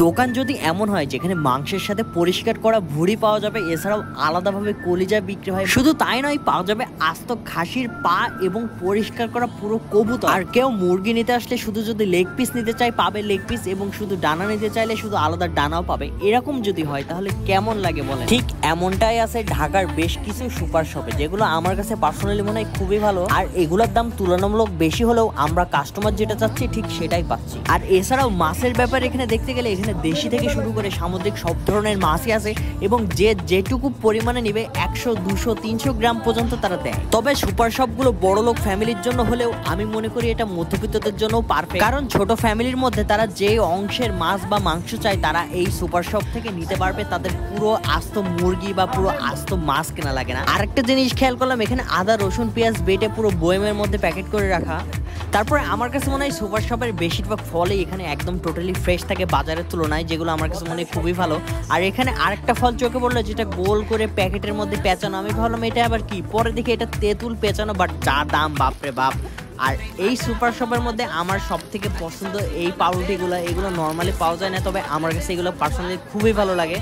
দোকান যদি এমন হয় যেখানে মাংসের সাথে পরিষ্কার করা ভুঁড়ি পাওয়া যাবে, এছাড়াও আলাদাভাবে কলিজা বিক্রি হয়, শুধু তাই নয় পাওয়া যাবে আস্ত খাসির পা এবং পরিষ্কার করা পুরো কবুতর। আর কেউ মুরগি নিতে আসলে শুধু যদি লেগ পিস নিতে চায় পাবে লেগ পিস, এবং শুধু ডানা নিতে চাইলে শুধু আলাদা ডানাও পাবে। এরকম যদি হয় তাহলে কেমন লাগে বলেন? ঠিক এমনটাই আছে ঢাকার বেশ কিছু সুপার শপে, যেগুলো আমার কাছে পার্সোনালি মনে হয় খুবই ভালো। আর এগুলোর দাম তুলনামূলক বেশি হলেও আমরা কাস্টমার যেটা চাচ্ছি ঠিক সেটাই পাচ্ছি। আর এছাড়াও মাছের ব্যাপারে এখানে দেখতে গেলে এখানে দেশি থেকে শুরু করে সামুদ্রিক সব ধরনের মাছই আছে, এবং যেটুকু পরিমাণে নিবে 100, 200, 300 গ্রাম পর্যন্ত তারা দেয়। তবে সুপার শপগুলো বড়লোক ফ্যামিলির জন্য হলেও আমি মনে করি এটা মধ্যবিত্তদের জন্য পারফেক্ট, কারণ ছোট ফ্যামিলির মধ্যে তারা যে অংশের মাছ বা মাংস চায় তারা এই সুপার শপ থেকে নিতে পারবে। তাদের পুরো আস্ত মুরগি বা পুরো আস্ত মাছ কেনা লাগে না। আরেকটা জিনিস খেয়াল করলাম, এখানে আদা রসুন পেঁয়াজ বেটে পুরো বয়মের মধ্যে প্যাকেট করে রাখা। তারপরে আমার কাছে মনে হয় সুপার শপের বেশিরভাগ ফলই এখানে একদম টোটালি ফ্রেশ থাকে বাজারের তুলনায়, যেগুলো আমার কাছে মনে হয় খুবই ভালো। আর এখানে আরেকটা ফল চোখে পড়লো যেটা গোল করে প্যাকেটের মধ্যে পেঁচানো। আমি ভাবলাম এটা আবার কি, পরে দেখি এটা তেঁতুল পেঁচানো, বাট যা দাম বাপরে বাপ। আর এই সুপার শপের মধ্যে আমার সব থেকে পছন্দ এই পাউরুটিগুলো। এগুলো নর্মালি পাওয়া যায় না, তবে আমার কাছে এগুলো পার্সোনালি খুবই ভালো লাগে।